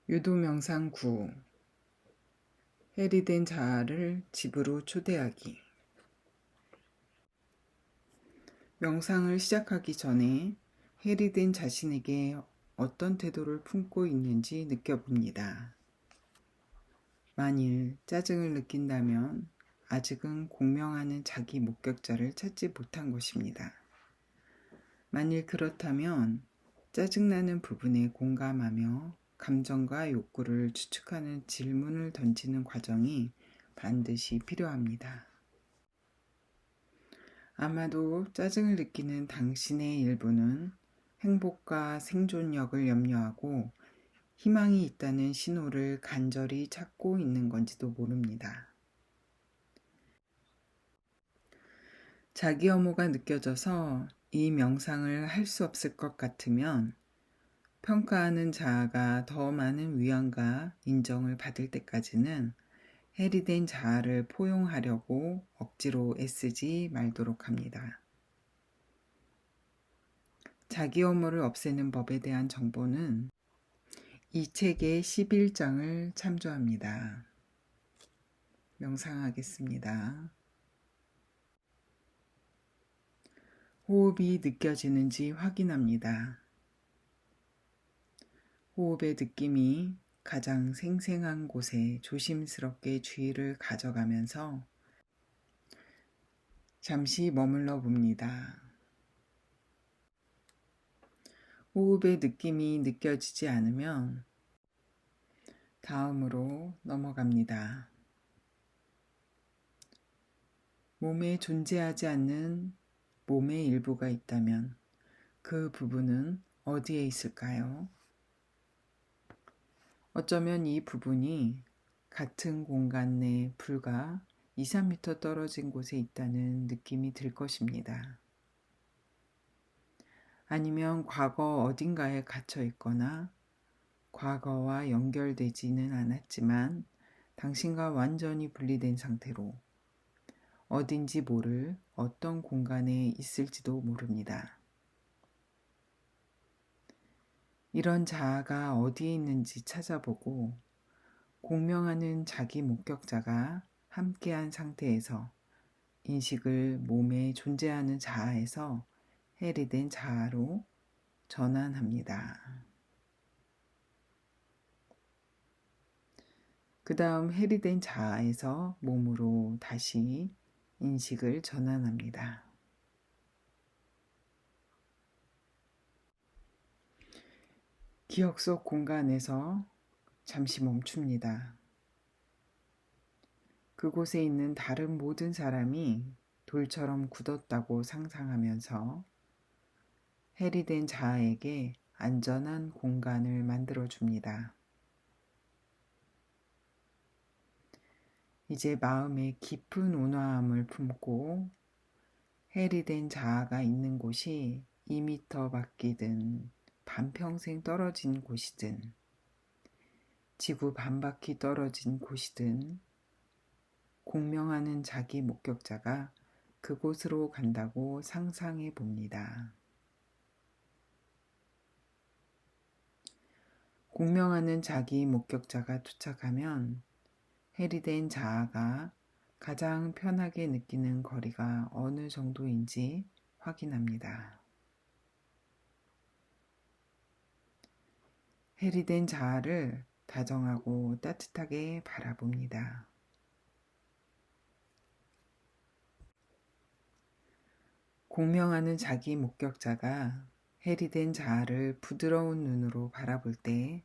유도명상 9. 해리된 자아를 집으로 초대하기. 명상을 시작하기 전에 해리된 자신에게 어떤 태도를 품고 있는지 느껴봅니다. 만일 짜증을 느낀다면 아직은 공명하는 자기 목격자를 찾지 못한 것입니다. 만일 그렇다면 짜증나는 부분에 공감하며 감정과 욕구를 추측하는 질문을 던지는 과정이 반드시 필요합니다. 아마도 짜증을 느끼는 당신의 일부는 행복과 생존력을 염려하고 희망이 있다는 신호를 간절히 찾고 있는 건지도 모릅니다. 자기 혐오가 느껴져서 이 명상을 할 수 없을 것 같으면 평가하는 자아가 더 많은 위안과 인정을 받을 때까지는 해리된 자아를 포용하려고 억지로 애쓰지 말도록 합니다. 자기 혐오를 없애는 법에 대한 정보는 이 책의 11장을 참조합니다. 명상하겠습니다. 호흡이 느껴지는지 확인합니다. 호흡의 느낌이 가장 생생한 곳에 조심스럽게 주의를 가져가면서 잠시 머물러 봅니다. 호흡의 느낌이 느껴지지 않으면 다음으로 넘어갑니다. 몸에 존재하지 않는 몸의 일부가 있다면 그 부분은 어디에 있을까요? 어쩌면 이 부분이 같은 공간 내 불과 2, 3m 떨어진 곳에 있다는 느낌이 들 것입니다. 아니면 과거 어딘가에 갇혀 있거나 과거와 연결되지는 않았지만 당신과 완전히 분리된 상태로 어딘지 모를 어떤 공간에 있을지도 모릅니다. 이런 자아가 어디에 있는지 찾아보고 공명하는 자기 목격자가 함께한 상태에서 인식을 몸에 존재하는 자아에서 해리된 자아로 전환합니다. 그 다음 해리된 자아에서 몸으로 다시 인식을 전환합니다. 기억 속 공간에서 잠시 멈춥니다. 그곳에 있는 다른 모든 사람이 돌처럼 굳었다고 상상하면서 해리된 자아에게 안전한 공간을 만들어줍니다. 이제 마음에 깊은 온화함을 품고 해리된 자아가 있는 곳이 2m 밖이든 반평생 떨어진 곳이든 지구 반바퀴 떨어진 곳이든 공명하는 자기 목격자가 그곳으로 간다고 상상해 봅니다. 공명하는 자기 목격자가 도착하면 해리된 자아가 가장 편하게 느끼는 거리가 어느 정도인지 확인합니다. 해리된 자아를 다정하고 따뜻하게 바라봅니다. 공명하는 자기 목격자가 해리된 자아를 부드러운 눈으로 바라볼 때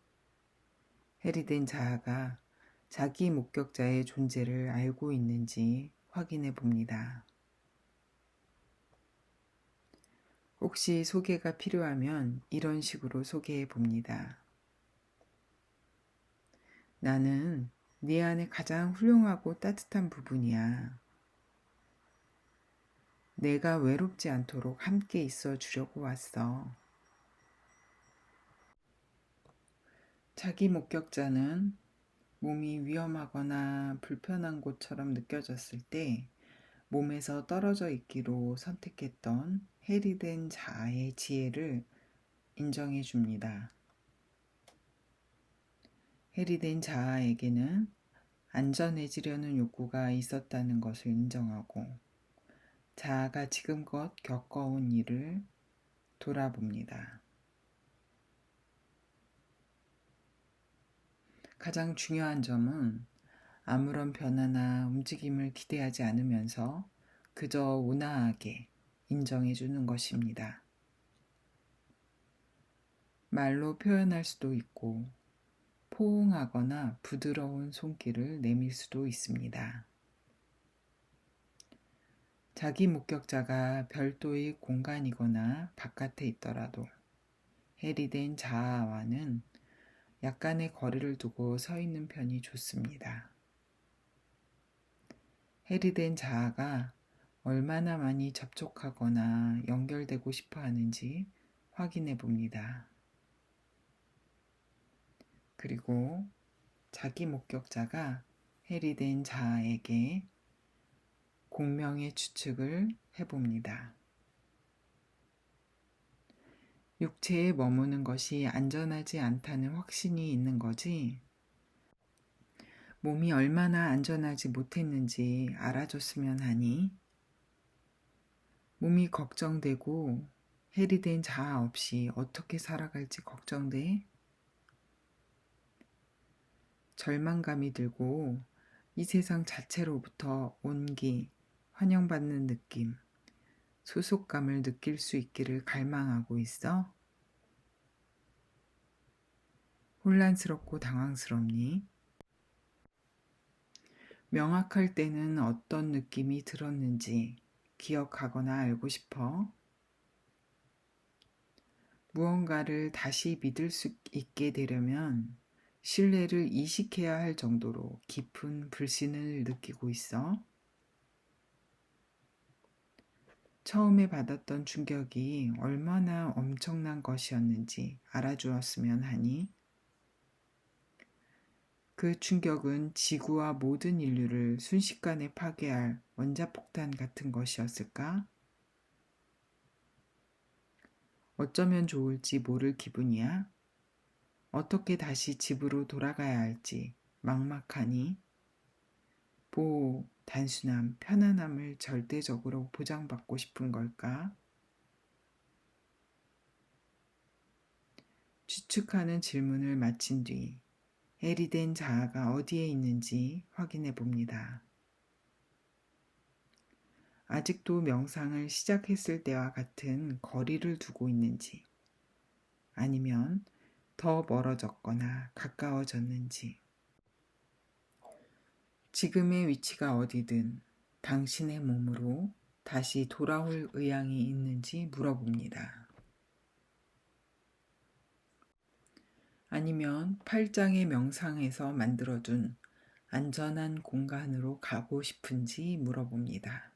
해리된 자아가 자기 목격자의 존재를 알고 있는지 확인해 봅니다. 혹시 소개가 필요하면 이런 식으로 소개해 봅니다. 나는 네 안에 가장 훌륭하고 따뜻한 부분이야. 내가 외롭지 않도록 함께 있어 주려고 왔어. 자기 목격자는 몸이 위험하거나 불편한 곳처럼 느껴졌을 때 몸에서 떨어져 있기로 선택했던 해리된 자아의 지혜를 인정해 줍니다. 해리된 자아에게는 안전해지려는 욕구가 있었다는 것을 인정하고 자아가 지금껏 겪어온 일을 돌아봅니다. 가장 중요한 점은 아무런 변화나 움직임을 기대하지 않으면서 그저 온화하게 인정해주는 것입니다. 말로 표현할 수도 있고 포옹하거나 부드러운 손길을 내밀 수도 있습니다. 자기 목격자가 별도의 공간이거나 바깥에 있더라도 해리된 자아와는 약간의 거리를 두고 서 있는 편이 좋습니다. 해리된 자아가 얼마나 많이 접촉하거나 연결되고 싶어 하는지 확인해 봅니다. 그리고 자기 목격자가 해리된 자아에게 공명의 추측을 해봅니다. 육체에 머무는 것이 안전하지 않다는 확신이 있는 거지, 몸이 얼마나 안전하지 못했는지 알아줬으면 하니, 몸이 걱정되고 해리된 자아 없이 어떻게 살아갈지 걱정돼? 절망감이 들고 이 세상 자체로부터 온기, 환영받는 느낌, 소속감을 느낄 수 있기를 갈망하고 있어? 혼란스럽고 당황스럽니? 명확할 때는 어떤 느낌이 들었는지 기억하거나 알고 싶어? 무언가를 다시 믿을 수 있게 되려면 신뢰를 이식해야 할 정도로 깊은 불신을 느끼고 있어? 처음에 받았던 충격이 얼마나 엄청난 것이었는지 알아주었으면 하니, 그 충격은 지구와 모든 인류를 순식간에 파괴할 원자폭탄 같은 것이었을까? 어쩌면 좋을지 모를 기분이야? 어떻게 다시 집으로 돌아가야 할지 막막하니? 보호, 단순함, 편안함을 절대적으로 보장받고 싶은 걸까? 추측하는 질문을 마친 뒤 해리된 자아가 어디에 있는지 확인해 봅니다. 아직도 명상을 시작했을 때와 같은 거리를 두고 있는지, 아니면 더 멀어졌거나 가까워졌는지, 지금의 위치가 어디든 당신의 몸으로 다시 돌아올 의향이 있는지 물어봅니다. 아니면 8장의 명상에서 만들어둔 안전한 공간으로 가고 싶은지 물어봅니다.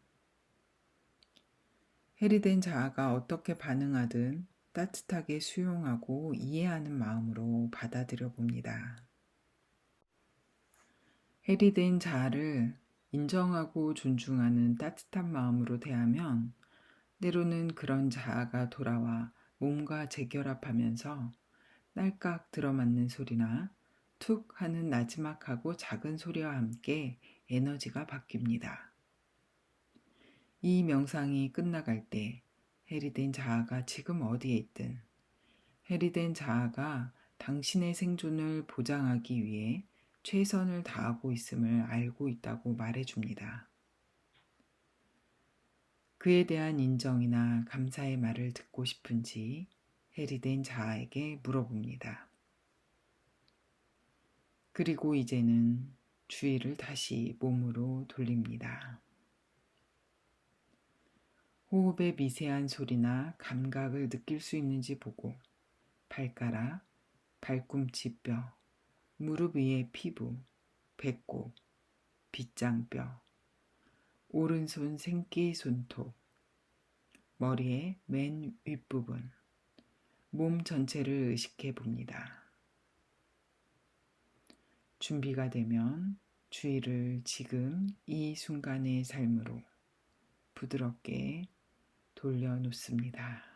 해리된 자아가 어떻게 반응하든 따뜻하게 수용하고 이해하는 마음으로 받아들여 봅니다. 해리된 자아를 인정하고 존중하는 따뜻한 마음으로 대하면 때로는 그런 자아가 돌아와 몸과 재결합하면서 딸깍 들어맞는 소리나 툭 하는 나지막하고 작은 소리와 함께 에너지가 바뀝니다. 이 명상이 끝나갈 때 해리된 자아가 지금 어디에 있든 해리된 자아가 당신의 생존을 보장하기 위해 최선을 다하고 있음을 알고 있다고 말해줍니다. 그에 대한 인정이나 감사의 말을 듣고 싶은지 해리된 자아에게 물어봅니다. 그리고 이제는 주의를 다시 몸으로 돌립니다. 호흡의 미세한 소리나 감각을 느낄 수 있는지 보고 발가락, 발꿈치 뼈, 무릎 위의 피부, 배꼽, 빗장뼈, 오른손 생기 손톱, 머리의 맨 윗부분, 몸 전체를 의식해 봅니다. 준비가 되면 주의를 지금 이 순간의 삶으로 부드럽게 돌려놓습니다.